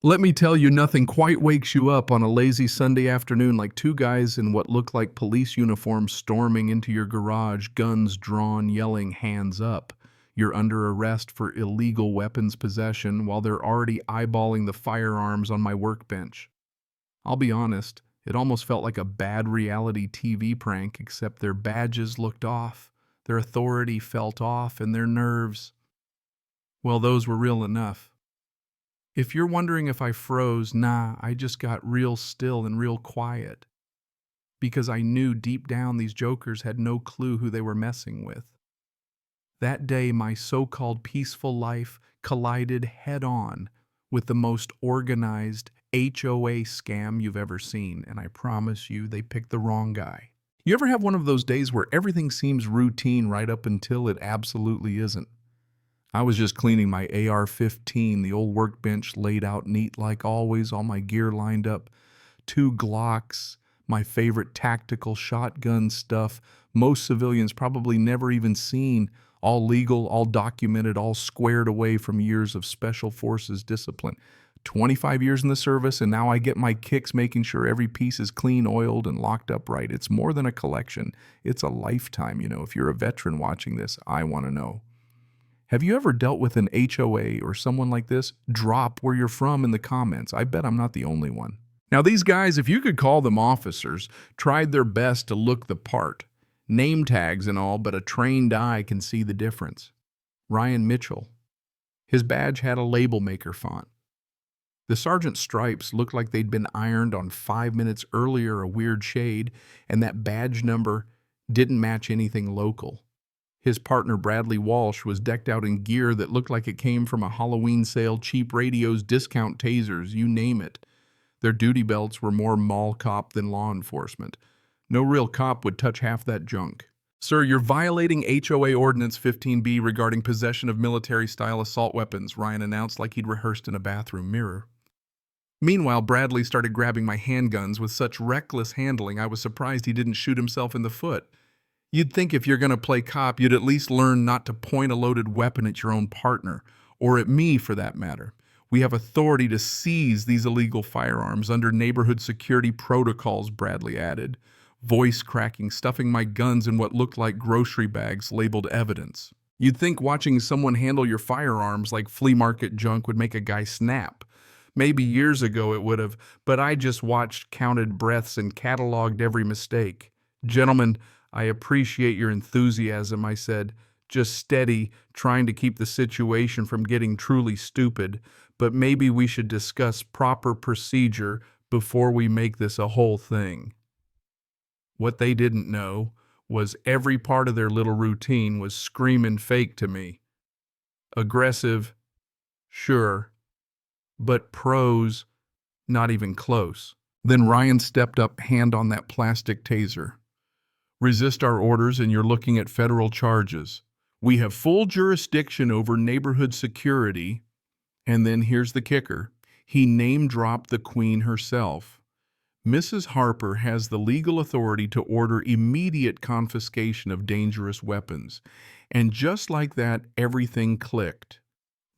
Let me tell you, nothing quite wakes you up on a lazy Sunday afternoon like two guys in what look like police uniforms storming into your garage, guns drawn, yelling, "Hands up." You're under arrest for illegal weapons possession while they're already eyeballing the firearms on my workbench. I'll be honest, it almost felt like a bad reality TV prank, except their badges looked off, their authority felt off, and their nerves, well, those were real enough. If you're wondering if I froze, nah, I just got real still and real quiet because I knew deep down these jokers had no clue who they were messing with. That day, my so-called peaceful life collided head-on with the most organized HOA scam you've ever seen, and I promise you, they picked the wrong guy. You ever have one of those days where everything seems routine right up until it absolutely isn't? I was just cleaning my AR-15, the old workbench laid out neat like always, all my gear lined up, 2 Glocks, my favorite tactical shotgun stuff, most civilians probably never even seen, all legal, all documented, all squared away from years of Special Forces discipline. 25 years in the service, and now I get my kicks making sure every piece is clean, oiled, and locked up right. It's more than a collection. It's a lifetime, If you're a veteran watching this, I want to know. Have you ever dealt with an HOA or someone like this? Drop where you're from in the comments. I bet I'm not the only one. Now, these guys, if you could call them officers, tried their best to look the part. Name tags and all, but a trained eye can see the difference. Ryan Mitchell. His badge had a label maker font. The sergeant's stripes looked like they'd been ironed on 5 minutes earlier, a weird shade, and that badge number didn't match anything local. His partner, Bradley Walsh, was decked out in gear that looked like it came from a Halloween sale, cheap radios, discount tasers, you name it. Their duty belts were more mall cop than law enforcement. No real cop would touch half that junk. "Sir, you're violating HOA Ordinance 15B regarding possession of military-style assault weapons," Ryan announced like he'd rehearsed in a bathroom mirror. Meanwhile, Bradley started grabbing my handguns with such reckless handling I was surprised he didn't shoot himself in the foot. You'd think if you're going to play cop, you'd at least learn not to point a loaded weapon at your own partner, or at me for that matter. We have authority to seize these illegal firearms under neighborhood security protocols, Bradley added, voice cracking, stuffing my guns in what looked like grocery bags labeled evidence. You'd think watching someone handle your firearms like flea market junk would make a guy snap. Maybe years ago it would have, but I just watched, counted breaths, and cataloged every mistake. "Gentlemen, I appreciate your enthusiasm," I said, just steady, trying to keep the situation from getting truly stupid, "but maybe we should discuss proper procedure before we make this a whole thing." What they didn't know was every part of their little routine was screaming fake to me. Aggressive, sure, but pros, not even close. Then Ryan stepped up, hand on that plastic taser. "Resist our orders and you're looking at federal charges. We have full jurisdiction over neighborhood security." And then here's the kicker. He name-dropped the Queen herself. "Mrs. Harper has the legal authority to order immediate confiscation of dangerous weapons." And just like that, everything clicked.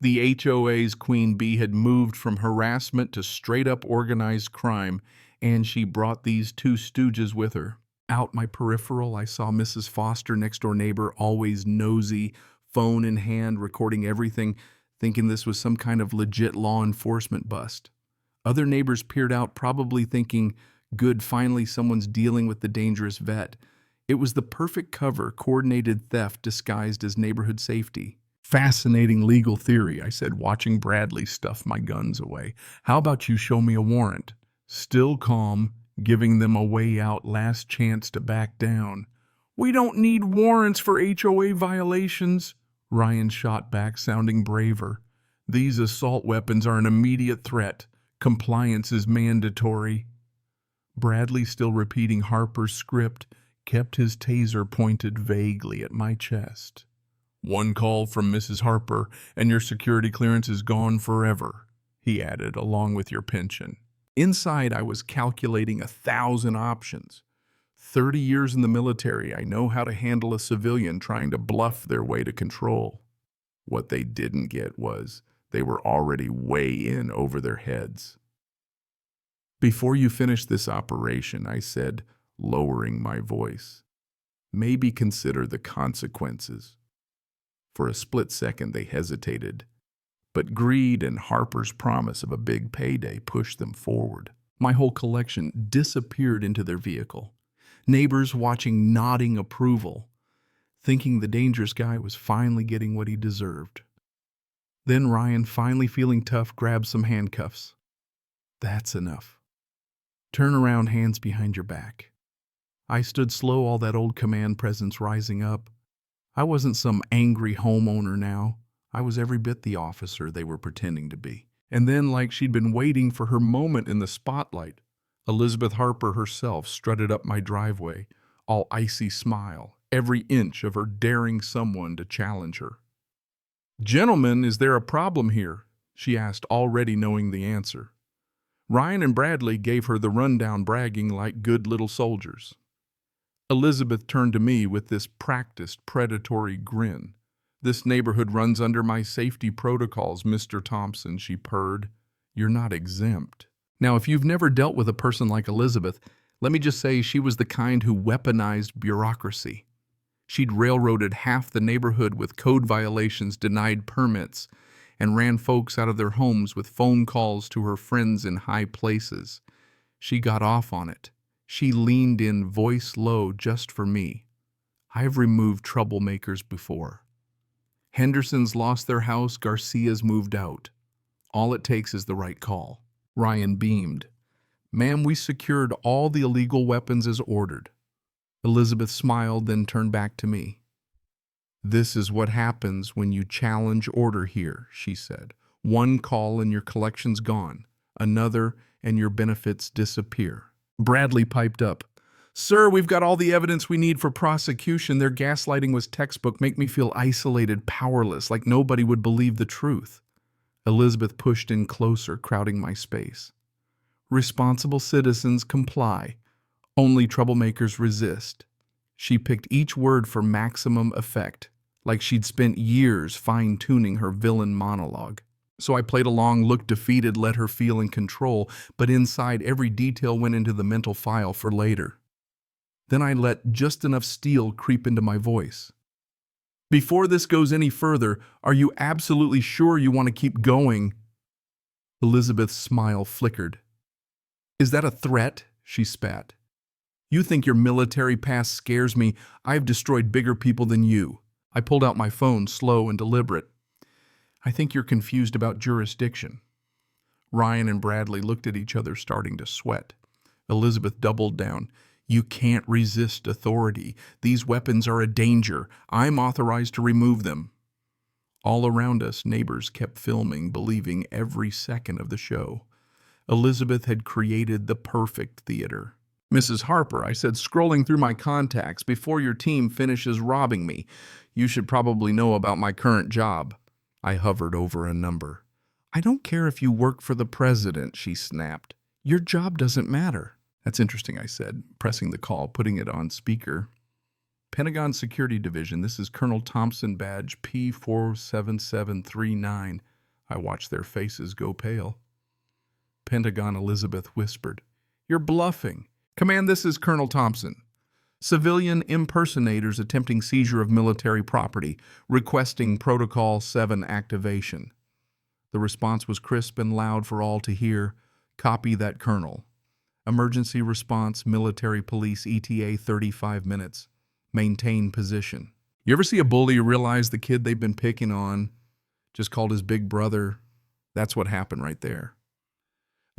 The HOA's Queen Bee had moved from harassment to straight-up organized crime, and she brought these two stooges with her. Out my peripheral, I saw Mrs. Foster, next-door neighbor, always nosy, phone in hand, recording everything, thinking this was some kind of legit law enforcement bust. Other neighbors peered out, probably thinking, good, finally someone's dealing with the dangerous vet. It was the perfect cover, coordinated theft disguised as neighborhood safety. "Fascinating legal theory," I said, watching Bradley stuff my guns away. "How about you show me a warrant?" Still calm, giving them a way out, last chance to back down. "We don't need warrants for HOA violations," Ryan shot back, sounding braver. "These assault weapons are an immediate threat. Compliance is mandatory." Bradley, still repeating Harper's script, kept his taser pointed vaguely at my chest. "One call from Mrs. Harper, and your security clearance is gone forever," he added, "along with your pension." Inside, I was calculating 1,000 options. 30 years in the military, I know how to handle a civilian trying to bluff their way to control. What they didn't get was They were already way in over their heads. "Before you finish this operation," I said, lowering my voice, "maybe consider the consequences." For a split second they hesitated, but greed and Harper's promise of a big payday pushed them forward. My whole collection disappeared into their vehicle. Neighbors watching, nodding approval, thinking the dangerous guy was finally getting what he deserved. Then Ryan, finally feeling tough, grabbed some handcuffs. "That's enough. Turn around, hands behind your back." I stood slow, all that old command presence rising up. I wasn't some angry homeowner now. I was every bit the officer they were pretending to be. And then, like she'd been waiting for her moment in the spotlight, Elizabeth Harper herself strutted up my driveway, all icy smile, every inch of her daring someone to challenge her. "Gentlemen, is there a problem here?" she asked, already knowing the answer. Ryan and Bradley gave her the rundown, bragging like good little soldiers. Elizabeth turned to me with this practiced, predatory grin. "This neighborhood runs under my safety protocols, Mr. Thompson," she purred. "You're not exempt." Now, if you've never dealt with a person like Elizabeth, let me just say she was the kind who weaponized bureaucracy. She'd railroaded half the neighborhood with code violations, denied permits, and ran folks out of their homes with phone calls to her friends in high places. She got off on it. She leaned in, voice low, just for me. I've removed troublemakers before. Henderson's lost their house, Garcia's moved out. All it takes is the right call. Ryan beamed. "Ma'am, we secured all the illegal weapons as ordered." Elizabeth smiled, then turned back to me. "This is what happens when you challenge order here," she said. "One call and your collection's gone. Another and your benefits disappear." Bradley piped up. "Sir, we've got all the evidence we need for prosecution. Their gaslighting was textbook. Make me feel isolated, powerless, like nobody would believe the truth." Elizabeth pushed in closer, crowding my space. "Responsible citizens comply. Only troublemakers resist." She picked each word for maximum effect, like she'd spent years fine-tuning her villain monologue. So I played along, looked defeated, let her feel in control, but inside every detail went into the mental file for later. Then I let just enough steel creep into my voice. "Before this goes any further, are you absolutely sure you want to keep going?" Elizabeth's smile flickered. "Is that a threat?" she spat. "You think your military past scares me? I've destroyed bigger people than you." I pulled out my phone, slow and deliberate. "I think you're confused about jurisdiction." Ryan and Bradley looked at each other, starting to sweat. Elizabeth doubled down. "You can't resist authority. These weapons are a danger. I'm authorized to remove them." All around us, neighbors kept filming, believing every second of the show. Elizabeth had created the perfect theater. "Mrs. Harper," I said, scrolling through my contacts, "before your team finishes robbing me, you should probably know about my current job." I hovered over a number. "I don't care if you work for the president," she snapped. "Your job doesn't matter." "That's interesting," I said, pressing the call, putting it on speaker. "Pentagon Security Division, this is Colonel Thompson, badge P47739. I watched their faces go pale. "Pentagon," Elizabeth whispered. "You're bluffing." "Command, this is Colonel Thompson. Civilian impersonators attempting seizure of military property, requesting Protocol 7 activation." The response was crisp and loud for all to hear. "Copy that, Colonel. Emergency response, military police, ETA 35 minutes. Maintain position." You ever see a bully realize the kid they've been picking on just called his big brother? That's what happened right there.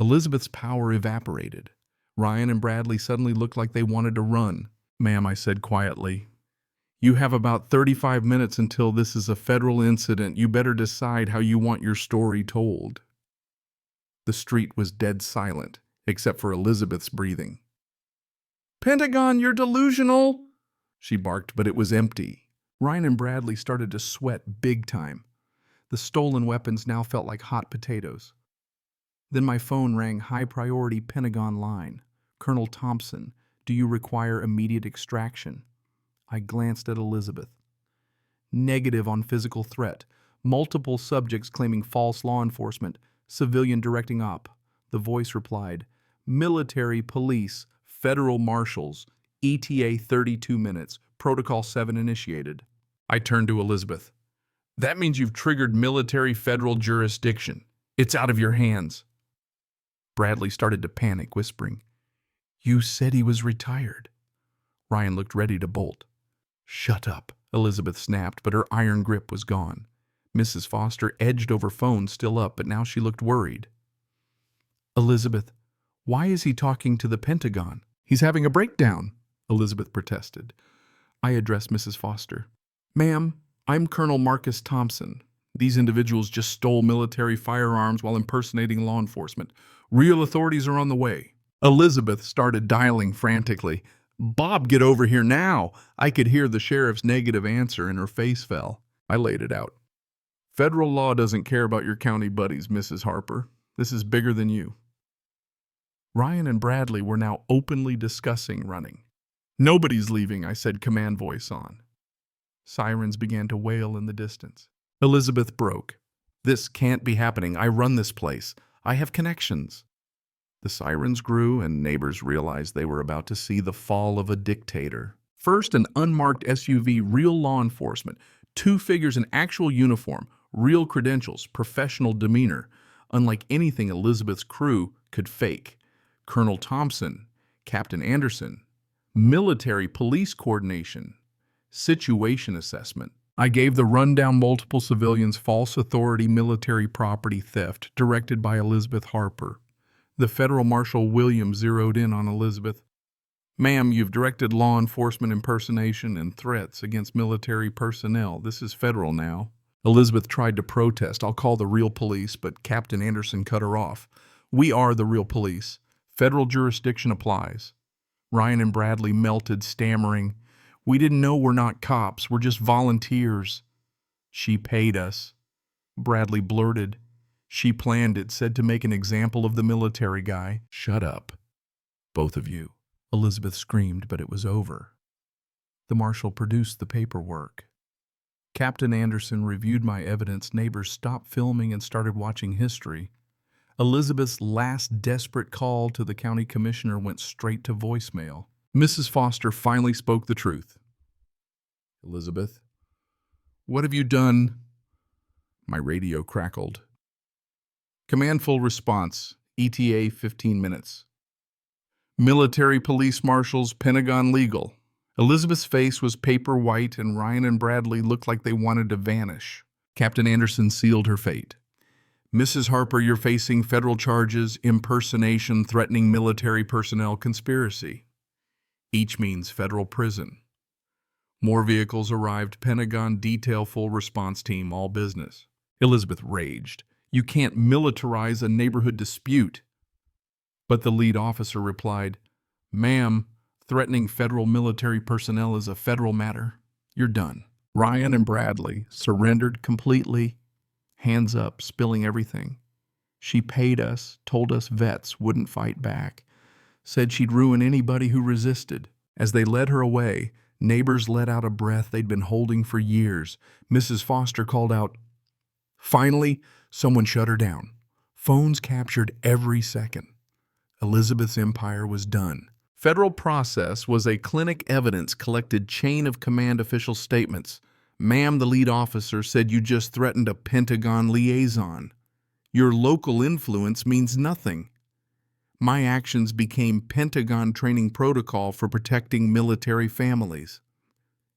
Elizabeth's power evaporated. Ryan and Bradley suddenly looked like they wanted to run. "Ma'am," I said quietly, "you have about 35 minutes until this is a federal incident. You better decide how you want your story told." The street was dead silent, except for Elizabeth's breathing. "Pentagon, you're delusional," she barked, but it was empty. Ryan and Bradley started to sweat big time. The stolen weapons now felt like hot potatoes. Then my phone rang, high priority Pentagon line. "Colonel Thompson, do you require immediate extraction?" I glanced at Elizabeth. "Negative on physical threat. Multiple subjects claiming false law enforcement, civilian directing op. The voice replied, military, police, federal marshals, ETA 32 minutes, Protocol 7 initiated. I turned to Elizabeth. That means you've triggered military federal jurisdiction. It's out of your hands. Bradley started to panic, whispering, You said he was retired. Ryan looked ready to bolt. Shut up, Elizabeth snapped, but her iron grip was gone. Mrs. Foster edged over phone, still up, but now she looked worried. Elizabeth, why is he talking to the Pentagon? He's having a breakdown, Elizabeth protested. I addressed Mrs. Foster. Ma'am, I'm Colonel Marcus Thompson. These individuals just stole military firearms while impersonating law enforcement. Real authorities are on the way. Elizabeth started dialing frantically. Bob, get over here now. I could hear the sheriff's negative answer and her face fell. I laid it out. Federal law doesn't care about your county buddies, Mrs. Harper. This is bigger than you. Ryan and Bradley were now openly discussing running. Nobody's leaving, I said, command voice on. Sirens began to wail in the distance. Elizabeth broke. This can't be happening. I run this place. I have connections. The sirens grew, and neighbors realized they were about to see the fall of a dictator. First, an unmarked SUV, real law enforcement. 2 figures in actual uniform, real credentials, professional demeanor, unlike anything Elizabeth's crew could fake. Colonel Thompson, Captain Anderson, military police coordination, situation assessment. I gave the rundown multiple civilians false authority military property theft directed by Elizabeth Harper. The Federal Marshal Williams zeroed in on Elizabeth. Ma'am, you've directed law enforcement impersonation and threats against military personnel. This is federal now. Elizabeth tried to protest. I'll call the real police, but Captain Anderson cut her off. We are the real police. Federal jurisdiction applies. Ryan and Bradley melted, stammering. We didn't know we're not cops. We're just volunteers. She paid us. Bradley blurted. She planned it, said to make an example of the military guy. Shut up, both of you. Elizabeth screamed, but it was over. The marshal produced the paperwork. Captain Anderson reviewed my evidence. Neighbors stopped filming and started watching history. Elizabeth's last desperate call to the county commissioner went straight to voicemail. Mrs. Foster finally spoke the truth. Elizabeth, what have you done? My radio crackled. Command full response, ETA 15 minutes. Military police marshals, Pentagon legal. Elizabeth's face was paper white, and Ryan and Bradley looked like they wanted to vanish. Captain Anderson sealed her fate. Mrs. Harper, you're facing federal charges, impersonation, threatening military personnel, conspiracy. Each means federal prison. More vehicles arrived, Pentagon detail full response team, all business. Elizabeth raged. You can't militarize a neighborhood dispute. But the lead officer replied, Ma'am, threatening federal military personnel is a federal matter. You're done. Ryan and Bradley surrendered completely, hands up, spilling everything. She paid us, told us vets wouldn't fight back, said she'd ruin anybody who resisted. As they led her away, neighbors let out a breath they'd been holding for years. Mrs. Foster called out. Finally, someone shut her down. Phones captured every second. Elizabeth's empire was done. Federal process was a clinic evidence collected chain of command official statements. Ma'am, the lead officer said you just threatened a Pentagon liaison. Your local influence means nothing. My actions became Pentagon training protocol for protecting military families.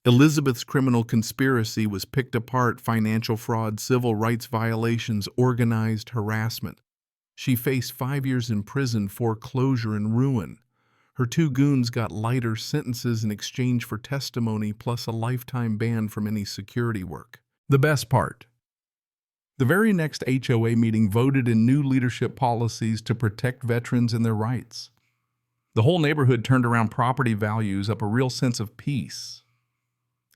Elizabeth's criminal conspiracy was picked apart: financial fraud, civil rights violations, organized harassment. She faced 5 years in prison, foreclosure, and ruin. Her 2 goons got lighter sentences in exchange for testimony, plus a lifetime ban from any security work. The best part: the very next HOA meeting voted in new leadership policies to protect veterans and their rights. The whole neighborhood turned around, property values up, a real sense of peace.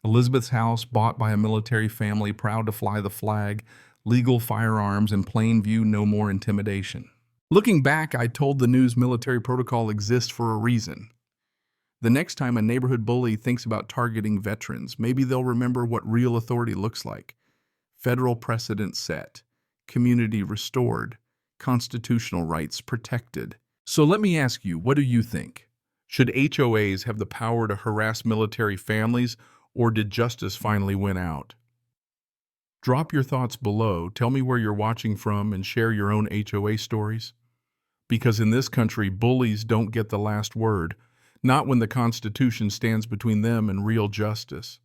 Elizabeth's house, bought by a military family proud to fly the flag, legal firearms, in plain view, no more intimidation. Looking back, I told the news military protocol exists for a reason. The next time a neighborhood bully thinks about targeting veterans, maybe they'll remember what real authority looks like. federal precedent set, community restored, constitutional rights protected. So let me ask you, what do you think? Should HOAs have the power to harass military families, or did justice finally win out? Drop your thoughts below, tell me where you're watching from, and share your own HOA stories. Because in this country, bullies don't get the last word, not when the Constitution stands between them and real justice.